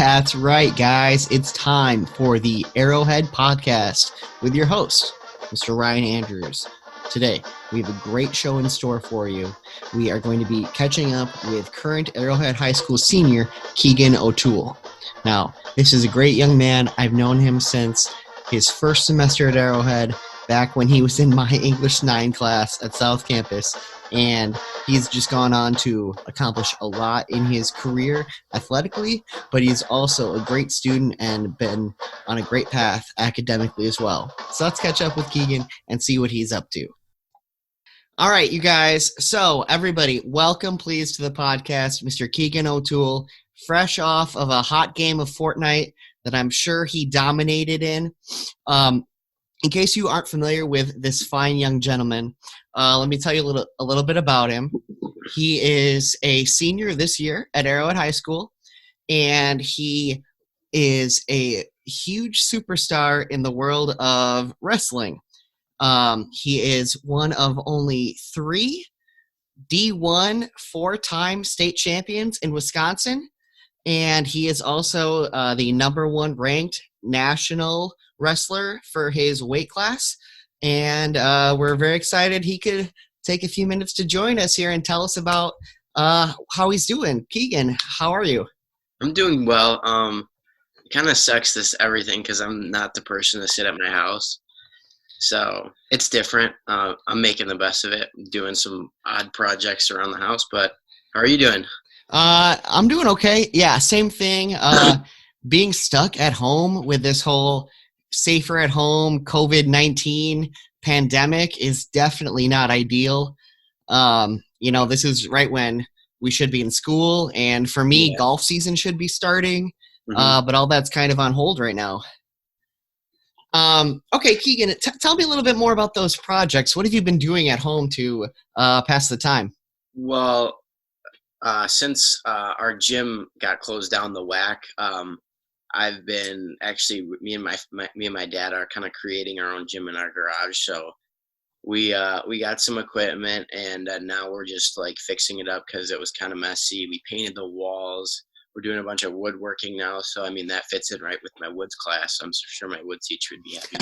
That's right, guys. It's time for the Arrowhead Podcast with your host, Mr. Ryan Andrews. Today, we have a great show in store for you. We are going to be catching up with current Arrowhead High School senior Keegan O'Toole. Now, this is a great young man. I've known him since his first semester at Arrowhead, back when he was in my English 9 class at South Campus, and he's just gone on to accomplish a lot in his career athletically, but he's also a great student and been on a great path academically as well. So let's catch up with Keegan and see what he's up to. All right, you guys. So everybody, welcome please to the podcast, Mr. Keegan O'Toole, fresh off of a hot game of Fortnite that I'm sure he dominated in. In case you aren't familiar with this fine young gentleman, let me tell you a little bit about him. He is a senior this year at Arrowhead High School, and he is a huge superstar in the world of wrestling. He is one of only 3 D1 4-time state champions in Wisconsin, and he is also the number 1 ranked national wrestler for his weight class, and we're very excited he could take a few minutes to join us here and tell us about how he's doing. Keegan, how are you? I'm doing well. It kind of sucks this everything because I'm not the person to sit at my house, so it's different. I'm making the best of it, doing some odd projects around the house. But how are you doing? I'm doing okay. Yeah, same thing. Being stuck at home with this whole safer at home COVID-19 pandemic is definitely not ideal. This is right when we should be in school, and for me, golf season should be starting, but all that's kind of on hold right now. Okay, Keegan, tell me a little bit more about those projects. What have you been doing at home to pass the time? Well, since our gym got closed down, the WAC, I've been actually, me and my dad are kind of creating our own gym in our garage. So we got some equipment, and now we're just like fixing it up because it was kind of messy. We painted the walls. We're doing a bunch of woodworking now. So, I mean, that fits in right with my woods class. I'm sure my woods teacher would be happy.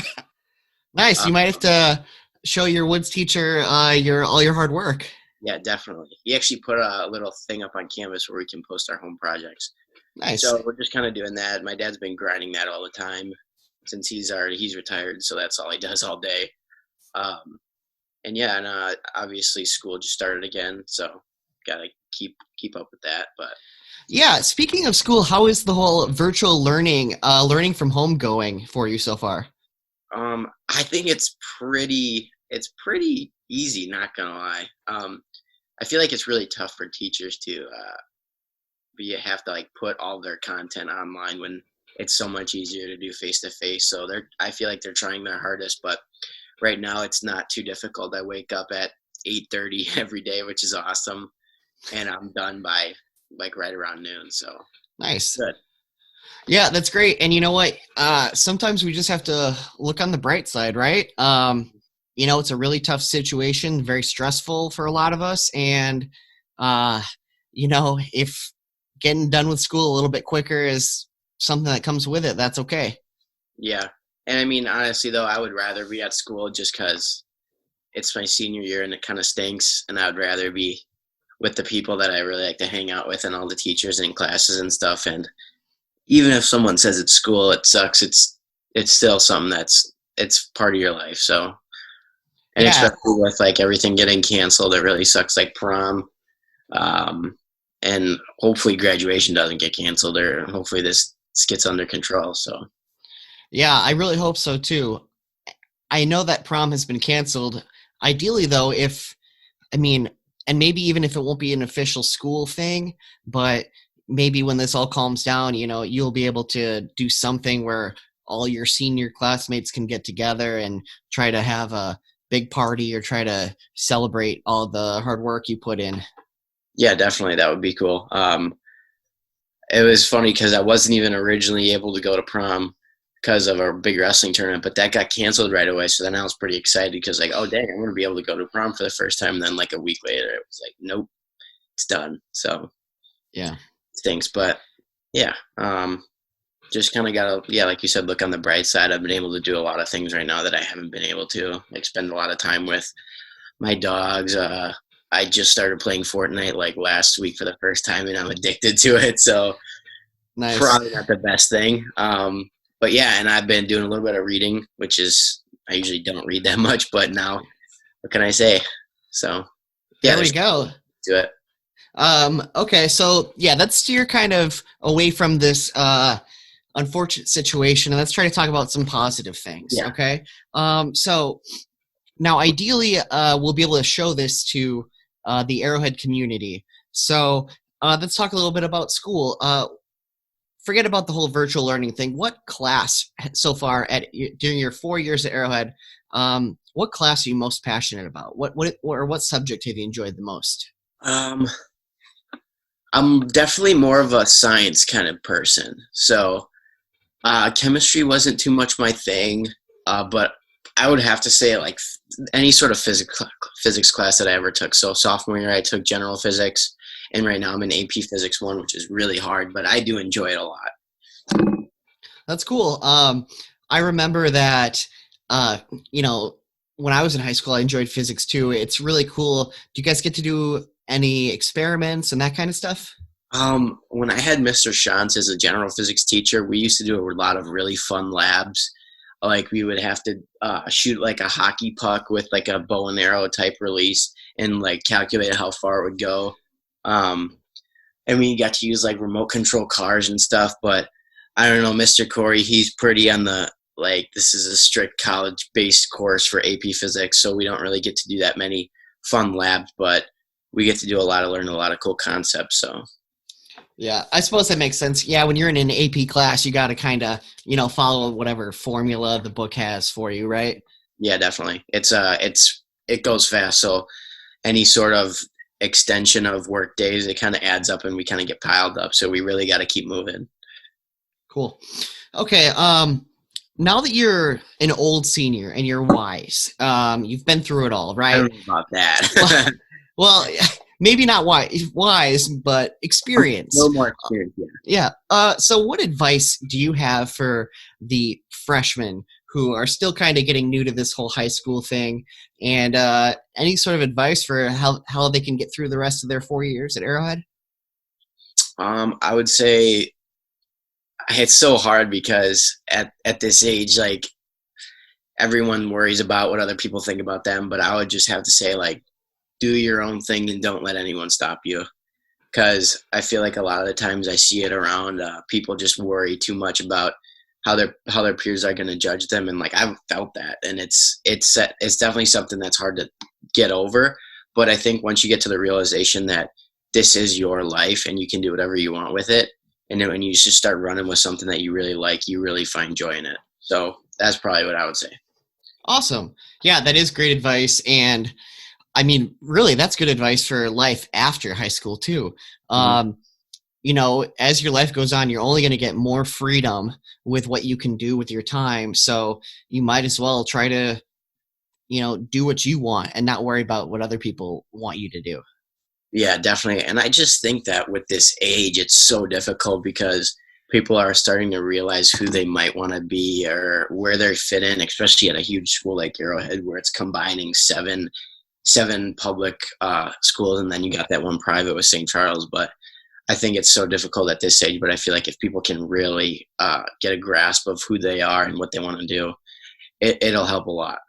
Nice. You might have to show your woods teacher all your hard work. Yeah, definitely. He actually put a little thing up on Canvas where we can post our home projects. Nice. So we're just kind of doing that. My dad's been grinding that all the time since he's retired, so that's all he does all day. And obviously school just started again, so gotta keep up with that. But yeah, speaking of school, how is the whole virtual learning from home going for you so far? I think it's pretty easy, not gonna lie. I feel like it's really tough for teachers to you have to like put all their content online when it's so much easier to do face to face. So I feel like they're trying their hardest, but right now it's not too difficult. I wake up at 8:30 every day, which is awesome, and I'm done by like right around noon. So nice. Good. Yeah, that's great. And you know what? Sometimes we just have to look on the bright side, right? It's a really tough situation, very stressful for a lot of us, and if getting done with school a little bit quicker is something that comes with it, that's okay. Yeah. And I mean, honestly, though, I would rather be at school just because it's my senior year and it kind of stinks. And I would rather be with the people that I really like to hang out with and all the teachers and classes and stuff. And even if someone says it's school, it sucks. It's still something it's part of your life. So, and especially with like everything getting canceled, it really sucks, like prom. And hopefully graduation doesn't get canceled, or hopefully this gets under control. So, yeah, I really hope so too. I know that prom has been canceled. Ideally, though, and maybe even if it won't be an official school thing, but maybe when this all calms down, you'll be able to do something where all your senior classmates can get together and try to have a big party or try to celebrate all the hard work you put in. Yeah, definitely. That would be cool. It was funny because I wasn't even originally able to go to prom because of our big wrestling tournament, but that got canceled right away. So then I was pretty excited because like, oh dang, I'm going to be able to go to prom for the first time. And then like a week later, it was like, nope, it's done. So yeah, it stinks. But Yeah. Just kind of got to, yeah, like you said, look on the bright side. I've been able to do a lot of things right now that I haven't been able to. Like spend a lot of time with my dogs. I just started playing Fortnite like last week for the first time, and I'm addicted to it. So Nice. probably not the best thing. But yeah, and I've been doing a little bit of reading, which is I usually don't read that much, but now what can I say? So yeah, There we there's go. to it. Okay, so yeah, let's steer kind of away from this unfortunate situation, and let's try to talk about some positive things. Yeah. Okay, so now ideally, we'll be able to show this to the Arrowhead community. So let's talk a little bit about school. Forget about the whole virtual learning thing. What class so far during your 4 years at Arrowhead? What class are you most passionate about? What subject have you enjoyed the most? Um, I'm definitely more of a science kind of person. So chemistry wasn't too much my thing, but I would have to say like any sort of physics class that I ever took. So sophomore year I took general physics, and right now I'm in AP Physics 1, which is really hard, but I do enjoy it a lot. That's cool. I remember that, uh, you know, when I was in high school, I enjoyed physics too. It's really cool. Do you guys get to do any experiments and that kind of stuff? When I had Mr. Shantz as a general physics teacher, we used to do a lot of really fun labs. Like we would have to shoot like a hockey puck with like a bow and arrow type release and like calculate how far it would go. Um, and we got to use like remote control cars and stuff. But I don't know, Mr. Corey, he's pretty on the like this is a strict college based course for AP Physics, so we don't really get to do that many fun labs, but we get to do a lot of learn a lot of cool concepts. So Yeah, I suppose that makes sense. Yeah, when you're in an AP class, you got to kind of, follow whatever formula the book has for you, right? yeah, definitely. It goes fast. So any sort of extension of work days, it kind of adds up and we kind of get piled up. So we really got to keep moving. Cool. Okay, now that you're an old senior and you're wise, you've been through it all, I right? don't know about Well, that. well, maybe not wise, but No experience. more experience. Yeah. Yeah. So what advice do you have for the freshmen who are still kind of getting new to this whole high school thing? And any sort of advice for how they can get through the rest of their 4 years at Arrowhead? I would say it's so hard because at this age, like everyone worries about what other people think about them. But I would just have to say, like, do your own thing and don't let anyone stop you. Because I feel like a lot of the times I see it around, people just worry too much about how their peers are going to judge them, and like I've felt that, and it's definitely something that's hard to get over. But I think once you get to the realization that this is your life and you can do whatever you want with it, and then when you just start running with something that you really like, you really find joy in it. So that's probably what I would say. Awesome. Yeah, that is great advice. And I mean, really, that's good advice for life after high school, too. Mhm. Um, as your life goes on, you're only going to get more freedom with what you can do with your time. So you might as well try to, do what you want and not worry about what other people want you to do. Yeah, definitely. And I just think that with this age, it's so difficult because people are starting to realize who they might want to be or where they fit in, especially at a huge school like Arrowhead, where it's combining seven public schools, and then you got that one private with St. Charles. But I think it's so difficult at this age. But I feel like if people can really get a grasp of who they are and what they want to do, it'll help a lot.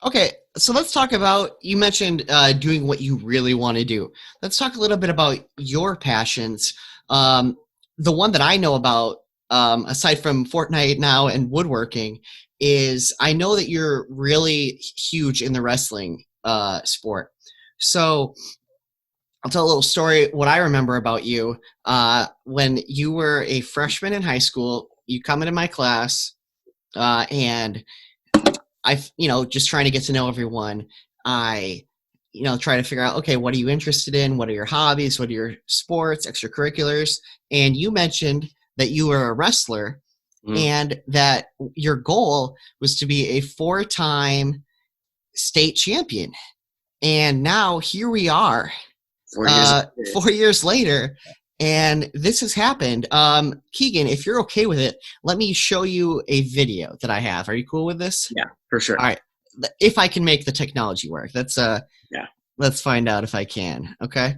Okay, so let's talk about, you mentioned doing what you really want to do. Let's talk a little bit about your passions. The one that I know about, aside from Fortnite now and woodworking, is I know that you're really huge in the wrestling sport. So I'll tell a little story. What I remember about you, when you were a freshman in high school, you come into my class, and just trying to get to know everyone. I, try to figure out, okay, what are you interested in? What are your hobbies? What are your sports, extracurriculars? And you mentioned that you were a wrestler Mm. and that your goal was to be a 4-time state champion. And now here we are, 4 years. 4 years later. And this has happened. Keegan, if you're okay with it, let me show you a video that I have. Are you cool with this? Yeah, for sure. All right. If I can make the technology work, Yeah. let's find out if I can. Okay.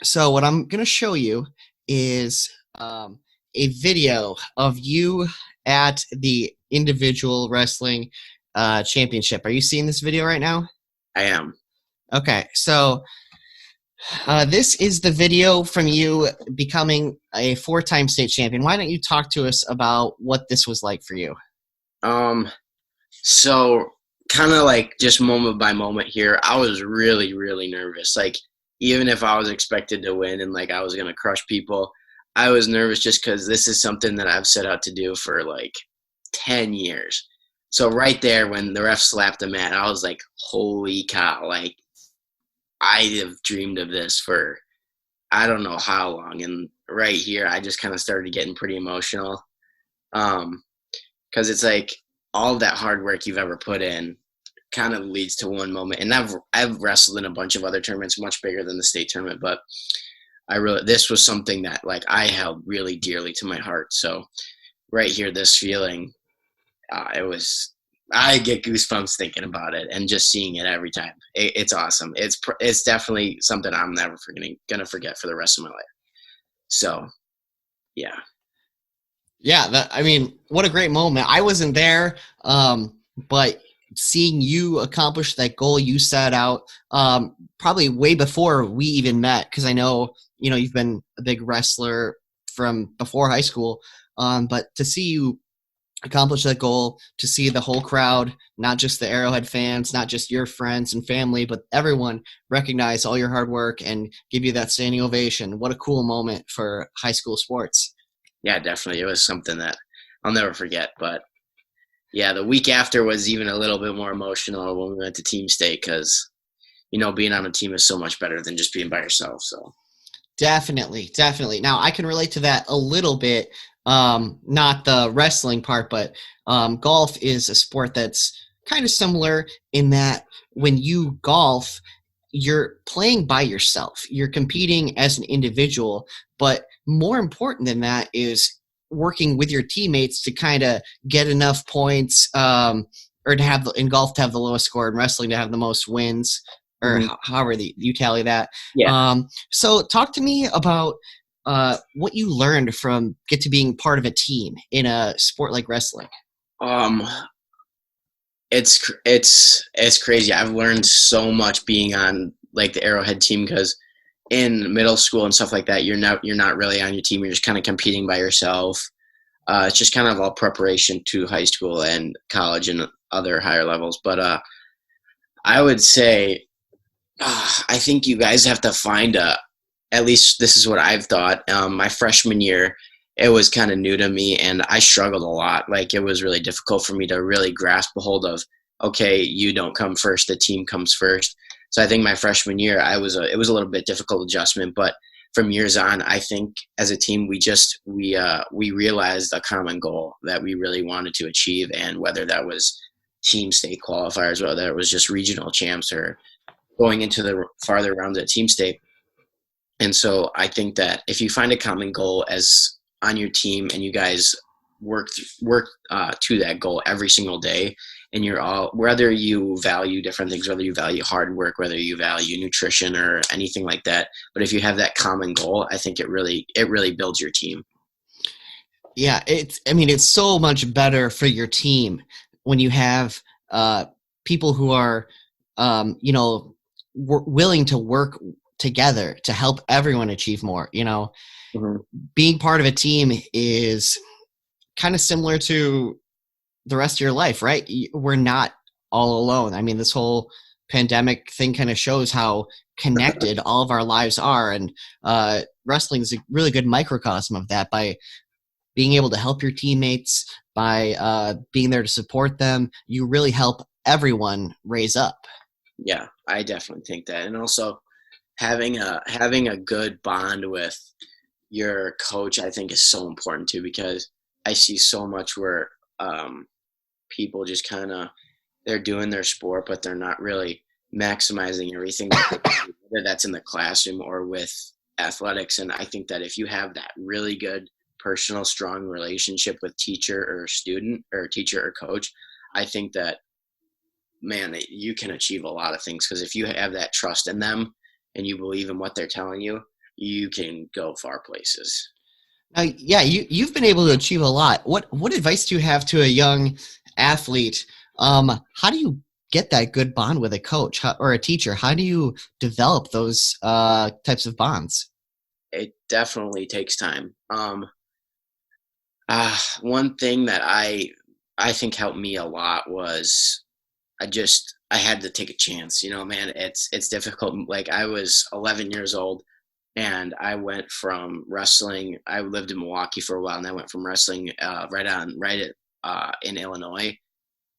So what I'm gonna show you is a video of you at the individual wrestling championship. Are you seeing this video right now? I am. Okay. So this is the video from you becoming a four-time state champion. Why don't you talk to us about what this was like for you? Um, so kind of like just moment by moment here, I was really, really nervous. Like even if I was expected to win and like I was gonna crush people, I was nervous just because this is something that I've set out to do for like 10 years. So right there when the ref slapped the mat, I was like, holy cow, like I have dreamed of this for I don't know how long. And right here, I just kind of started getting pretty emotional. Because it's like all that hard work you've ever put in kind of leads to one moment. And I've wrestled in a bunch of other tournaments, much bigger than the state tournament, but this was something that like I held really dearly to my heart. So right here, this feeling, I get goosebumps thinking about it and just seeing it every time. It's awesome. It's definitely something I'm never gonna forget for the rest of my life. So, yeah. Yeah, I mean, what a great moment. I wasn't there, but seeing you accomplish that goal you set out, probably way before we even met, because I know, you've been a big wrestler from before high school, but to see you accomplish that goal, to see the whole crowd, not just the Arrowhead fans, not just your friends and family, but everyone recognize all your hard work and give you that standing ovation. What a cool moment for high school sports. Yeah, definitely. It was something that I'll never forget. But yeah, the week after was even a little bit more emotional when we went to team state because, being on a team is so much better than just being by yourself. So Definitely, definitely. Now I can relate to that a little bit. Not the wrestling part, but golf is a sport that's kind of similar in that when you golf, you're playing by yourself. You're competing as an individual, but more important than that is working with your teammates to kind of get enough points, or to have in golf to have the lowest score, and wrestling to have the most wins, or however you tally that. yeah. So talk to me about what you learned from get to being part of a team in a sport like wrestling. Um, it's crazy. I've learned so much being on like the Arrowhead team because in middle school and stuff like that, you're not really on your team. You're just kind of competing by yourself. It's just kind of all preparation to high school and college and other higher levels. But I would say I think you guys have to find at least this is what I've thought. My freshman year, it was kind of new to me and I struggled a lot. Like it was really difficult for me to really grasp a hold of, okay, you don't come first, the team comes first. So I think my freshman year, it was a little bit difficult adjustment, but from years on, I think as a team, we realized a common goal that we really wanted to achieve. And whether that was team state qualifiers, whether it was just regional champs or going into the farther rounds at team state. And so I think that if you find a common goal as on your team and you guys work to that goal every single day, and you're all, whether you value different things, whether you value hard work, whether you value nutrition or anything like that, but if you have that common goal, I think it really builds your team. Yeah, it's so much better for your team when you have people who are, willing to work together to help everyone achieve more. Being part of a team is kind of similar to the rest of your life, right? We're not all alone. I mean, this whole pandemic thing kind of shows how connected all of our lives are, and wrestling is a really good microcosm of that. By being able to help your teammates, by being there to support them, you really help everyone raise up. Yeah, I definitely think that. And also having a good bond with your coach, I think is so important too, because I see so much where people just kind of, they're doing their sport, but they're not really maximizing everything, whether that's in the classroom or with athletics. And I think that if you have that really good personal, strong relationship with teacher or student or teacher or coach, I think that, man, you can achieve a lot of things, because if you have that trust in them and you believe in what they're telling you, you can go far places. Yeah, you've been able to achieve a lot. What advice do you have to a young athlete? How do you get that good bond with a coach or a teacher? How do you develop those types of bonds? It definitely takes time. One thing that I think helped me a lot was I had to take a chance. Man, it's difficult. Like, I was 11 years old, and I went from wrestling. I lived in Milwaukee for a while, and I went from wrestling in Illinois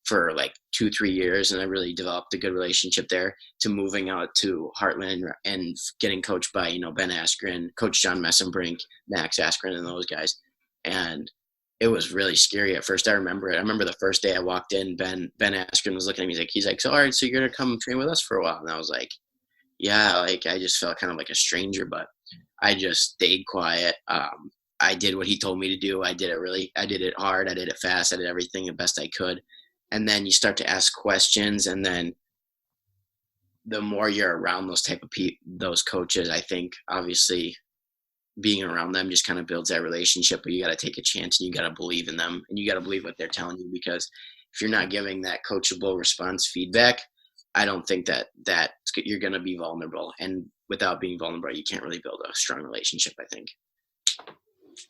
for like 2-3 years, and I really developed a good relationship there, to moving out to Heartland and getting coached by Ben Askren, Coach John Messenbrink, Max Askren, and those guys. And it was really scary at first. I remember it. I remember the first day I walked in, Ben Askren was looking at me. He's like, so all right, so you're gonna come train with us for a while? And I was like, yeah. Like, I just felt kind of like a stranger, but I just stayed quiet. I did what he told me to do. I did it hard. I did it fast. I did everything the best I could. And then you start to ask questions, and then the more you're around those type of those coaches, I think obviously being around them just kind of builds that relationship. But you got to take a chance, and you got to believe in them, and you got to believe what they're telling you, because if you're not giving that coachable response feedback, I don't think that you're going to be vulnerable. And without being vulnerable, you can't really build a strong relationship, I think.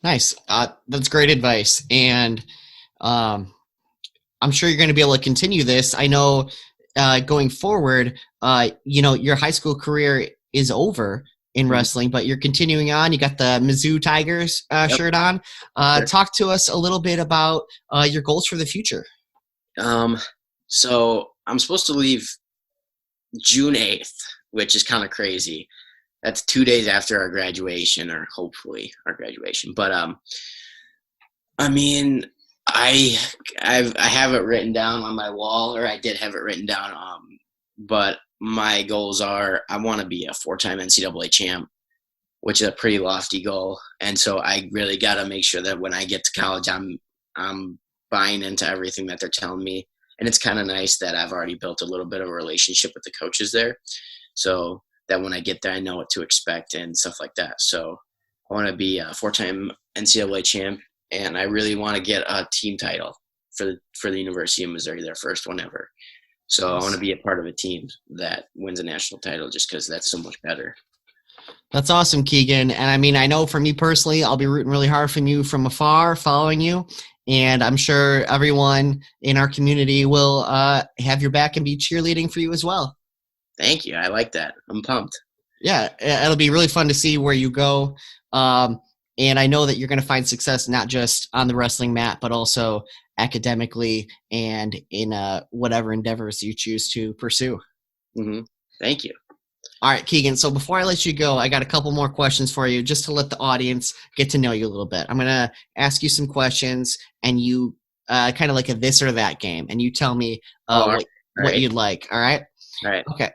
Nice. That's great advice. And I'm sure you're going to be able to continue this. I know going forward, your high school career is over in wrestling, but you're continuing on. You got the Mizzou Tigers shirt on. Sure. Talk to us a little bit about your goals for the future. So I'm supposed to leave June 8th, which is kind of crazy. That's 2 days after our graduation, or hopefully our graduation. But I mean, I have it written down on my wall, or I did have it written down. But my goals are, I want to be a 4-time NCAA champ, which is a pretty lofty goal. And so I really got to make sure that when I get to college, I'm buying into everything that they're telling me. And it's kind of nice that I've already built a little bit of a relationship with the coaches there, so that when I get there, I know what to expect and stuff like that. So I want to be a 4-time NCAA champ, and I really want to get a team title for the University of Missouri, their first one ever. So I want to be a part of a team that wins a national title, just because that's so much better. That's awesome, Keegan. And I mean, I know for me personally, I'll be rooting really hard for you from afar, following you. And I'm sure everyone in our community will have your back and be cheerleading for you as well. Thank you. I like that. I'm pumped. Yeah, it'll be really fun to see where you go. And I know that you're going to find success not just on the wrestling mat, but also academically and in whatever endeavors you choose to pursue. Mm-hmm. Thank you. All right, Keegan. So before I let you go, I got a couple more questions for you, just to let the audience get to know you a little bit. I'm going to ask you some questions, and you kind of like a this or that game, and you tell me what you'd like. All right? All right. Okay.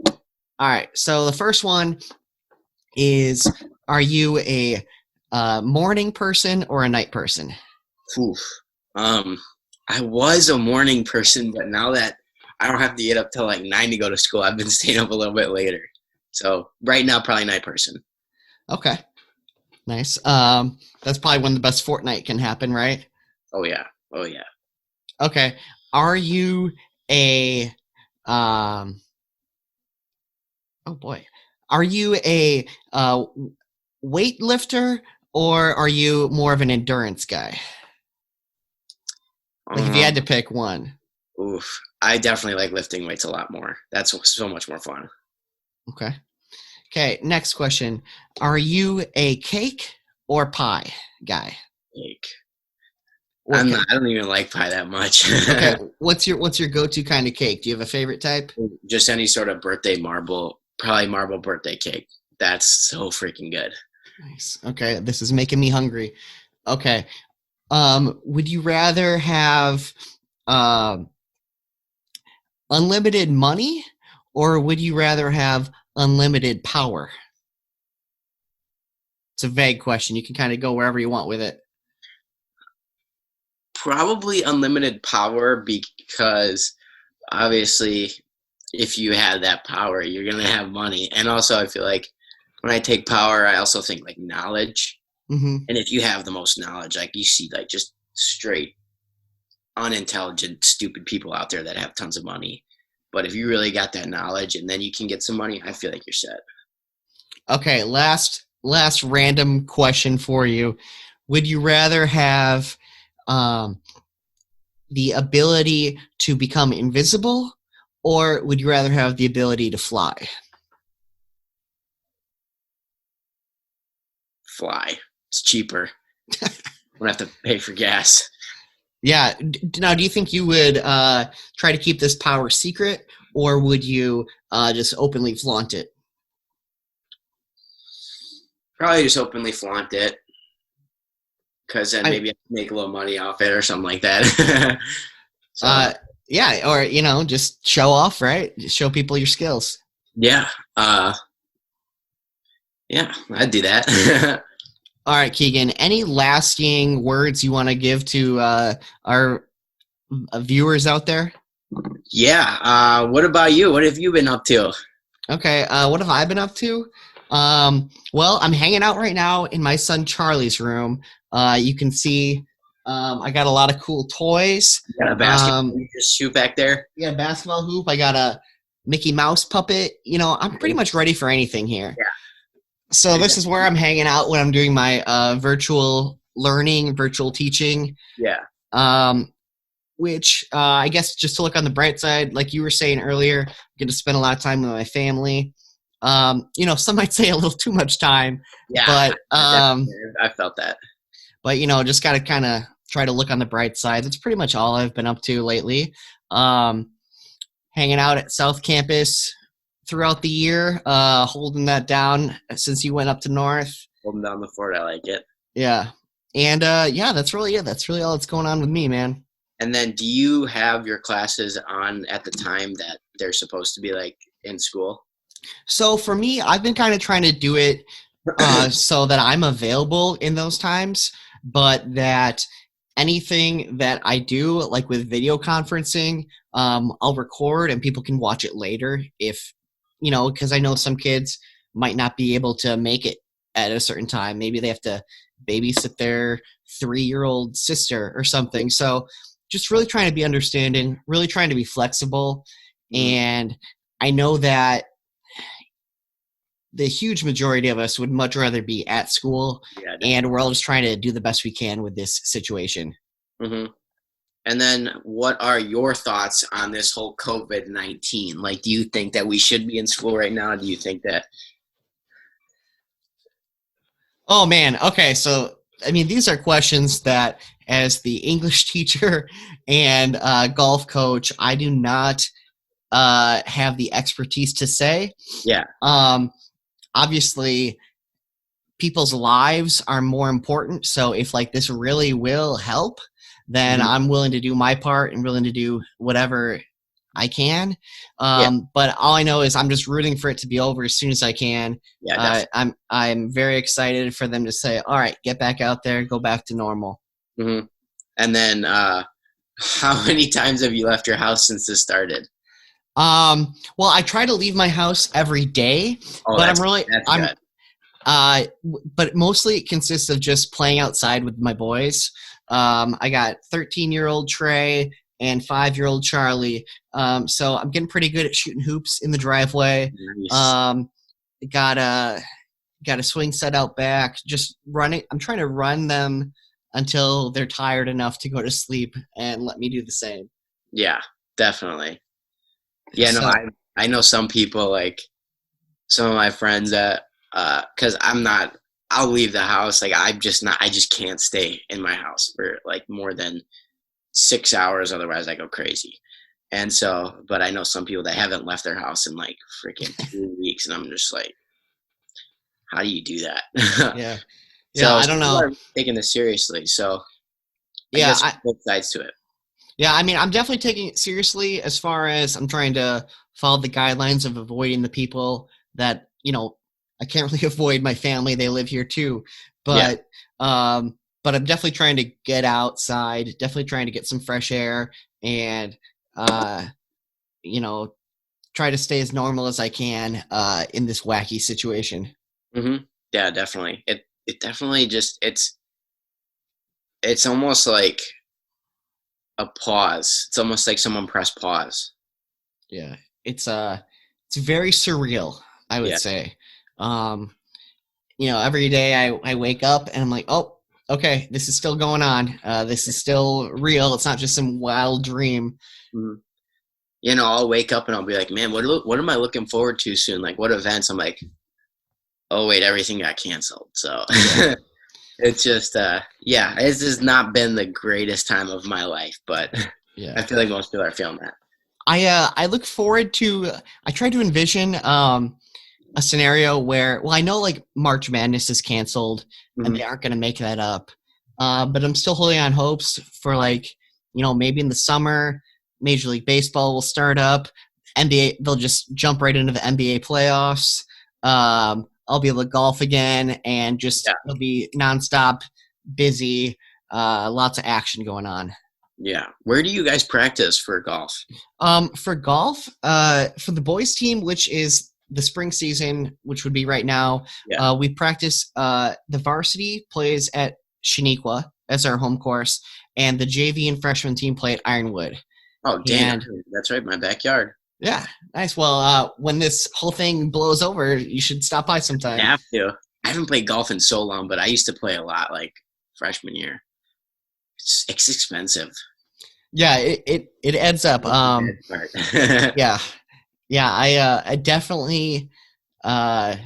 All right. So the first one is, are you a morning person or a night person? Oof. I was a morning person, but now that I don't have to get up till like 9 to go to school, I've been staying up a little bit later. So right now, probably night person. Okay. Nice. That's probably when the best Fortnite can happen, right? Oh yeah. Oh yeah. Okay. Are you a oh boy. Are you a weightlifter, or are you more of an endurance guy? Like, if you had to pick one. Oof. I definitely like lifting weights a lot more. That's so much more fun. Okay. Okay, next question. Are you a cake or pie guy? Cake. I don't even like pie that much. Okay, what's your go-to kind of cake? Do you have a favorite type? Just any sort of birthday marble, probably marble birthday cake. That's so freaking good. Nice. Okay, this is making me hungry. Okay. Would you rather have unlimited money, or would you rather have unlimited power? It's a vague question. You can kind of go wherever you want with it. Probably unlimited power, because obviously if you have that power, you're going to have money. And also I feel like when I take power, I also think like knowledge. Mm-hmm. And if you have the most knowledge, like you see like just straight unintelligent, stupid people out there that have tons of money. But if you really got that knowledge and then you can get some money, I feel like you're set. Okay, last random question for you. Would you rather have the ability to become invisible, or would you rather have the ability to fly? Fly. It's cheaper. I don't have to pay for gas. Yeah. Now, do you think you would try to keep this power secret, or would you just openly flaunt it? Probably just openly flaunt it, because then maybe I can make a little money off it or something like that. So, yeah, or just show off, right? Just show people your skills. yeah. Yeah, I'd do that. All right, Keegan, any lasting words you want to give to our viewers out there? Yeah. What about you? What have you been up to? Okay, what have I been up to? Well, I'm hanging out right now in my son Charlie's room. You can see I got a lot of cool toys. You got a basketball you just shoot back there? Yeah, basketball hoop. I got a Mickey Mouse puppet. I'm pretty much ready for anything here. Yeah. So this is where I'm hanging out when I'm doing my virtual learning, virtual teaching. Yeah. Which I guess just to look on the bright side, like you were saying earlier, I'm going to spend a lot of time with my family. Some might say a little too much time. Yeah. But I felt that. But just got to kind of try to look on the bright side. That's pretty much all I've been up to lately. Hanging out at South Campus throughout the year, holding that down since you went up to North. Holding down the fort, I like it. Yeah. And yeah, that's really it. That's really all that's going on with me, man. And then do you have your classes on at the time that they're supposed to be like in school? So for me, I've been kind of trying to do it so that I'm available in those times, but that anything that I do, like with video conferencing, I'll record and people can watch it later if, because I know some kids might not be able to make it at a certain time. Maybe they have to babysit their 3-year-old sister or something. So just really trying to be understanding, really trying to be flexible. Mm-hmm. And I know that the huge majority of us would much rather be at school, and we're all just trying to do the best we can with this situation. Mm-hmm. And then what are your thoughts on this whole COVID-19? Like, do you think that we should be in school right now? Do you think that? Oh, man. Okay. So, these are questions that as the English teacher and golf coach, I do not have the expertise to say. Yeah. Obviously, people's lives are more important. So if this really will help, then I'm willing to do my part and willing to do whatever I can. But all I know is I'm just rooting for it to be over as soon as I can. Yeah, I'm very excited for them to say, all right, get back out there, go back to normal. Mm-hmm. And then how many times have you left your house since this started? Well, I try to leave my house every day, but but mostly it consists of just playing outside with my boys. I got 13-year-old Trey and 5-year-old Charlie. So I'm getting pretty good at shooting hoops in the driveway. Nice. Got a swing set out back, just running. I'm trying to run them until they're tired enough to go to sleep and let me do the same. Yeah, definitely. Yeah, no, I know some people, like some of my friends that, because I'll leave the house. Like I just can't stay in my house for like more than 6 hours. Otherwise I go crazy. And so, but I know some people that haven't left their house in like freaking 2 weeks. And I'm just like, how do you do that? Yeah. So I don't know. I'm taking this seriously. So I guess both sides to it. Yeah, I'm definitely taking it seriously as far as I'm trying to follow the guidelines of avoiding the people that, I can't really avoid my family. They live here too. Yeah. But I'm definitely trying to get outside, definitely trying to get some fresh air and, you know, try to stay as normal as I can in this wacky situation. Yeah, definitely. It definitely just it's almost like a pause. It's almost like someone pressed pause. Yeah, it's very surreal, I would Yeah. say. Every day I wake up and I'm like, oh, okay, this is still going on. This is still real. It's not just some wild dream. Mhm. I'll wake up and I'll be like, man, what am I looking forward to soon? Like, what events? I'm like, oh wait, everything got canceled. So Yeah, it's just, yeah, it's just not been the greatest time of my life, but I yeah. feel like most people are feeling that. I look forward to. I try to envision a scenario where, well, I know like March Madness is canceled and Hmm. they aren't going to make that up. But I'm still holding on hopes for maybe in the summer, Major League Baseball will start up. NBA, they'll just jump right into the NBA playoffs. I'll be able to golf again and just Yeah, it'll be nonstop busy, lots of action going on. yeah. Where do you guys practice for golf? For golf, for the boys team, which is the spring season, which would be right now, Yeah. we practice. The varsity plays at Shaniqua as our home course, and the JV and freshman team play at Ironwood. Oh, dang, And that's right, my backyard. yeah, nice. Well, when this whole thing blows over, you should stop by sometime. Have to. I haven't played golf in so long, but I used to play a lot, like freshman year. It's expensive. Yeah, it adds up. That's the bad part. Yeah, yeah. I definitely uh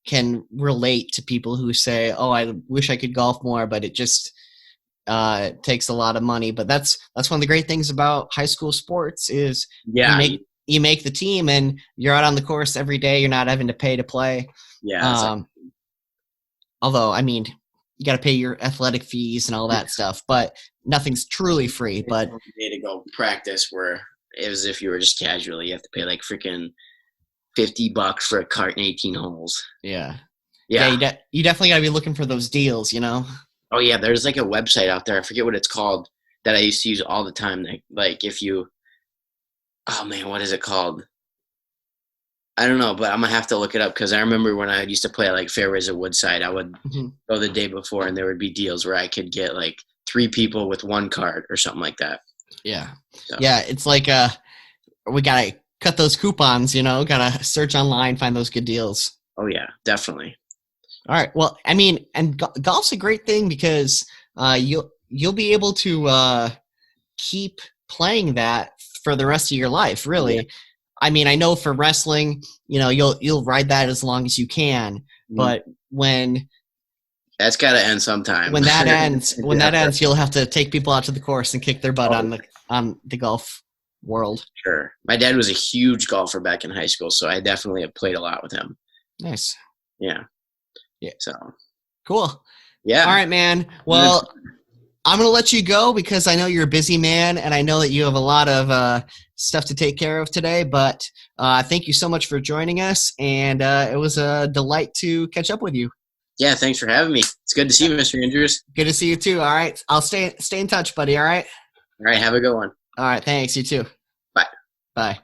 can relate to people who say, "Oh, I wish I could golf more, but it just takes a lot of money." But that's one of the great things about high school sports is you Yeah, make the team and you're out on the course every day. You're not having to pay to play. yeah. It's like Um, Although, I mean, you got to pay your athletic fees and all that stuff, but nothing's truly free. it's But one day to go practice where it was if you were just casually, you have to pay like freaking $50 for a cart and 18 holes. yeah, yeah, Yeah. you definitely got to be looking for those deals, you know? Oh yeah, there's like a website out there. I forget what it's called that I used to use all the time. Like if you, oh man, what is it called? I don't know, but I'm gonna have to look it up because I remember when I used to play at like Fairways of Woodside, I would Mhm. go the day before and there would be deals where I could get like 3 people with one card or something like that. Yeah, So, yeah. It's like we gotta cut those coupons, you know. Gotta search online, find those good deals. oh yeah, definitely. All right. Well, I mean, and golf's a great thing because you'll be able to keep playing that for the rest of your life. Yeah. Really. I mean, I know for wrestling, you'll ride that as long as you can, Mhm. but when That's got to end sometime. when that Yeah, ends, you'll have to take people out to the course and kick their butt oh, on the golf world. sure. My dad was a huge golfer back in high school, so I definitely have played a lot with him. Nice. Yeah. Yeah. So, Cool. All yeah. right, man. Well, I'm going to let you go because I know you're a busy man and I know that you have a lot of stuff to take care of today. But thank you so much for joining us. And it was a delight to catch up with you. Yeah, thanks for having me. It's good to see you, Mr. Andrews. Good to see you too. All right. I'll stay in touch, buddy. All right. All right, have a good one. All right. Thanks. You too. Bye. Bye.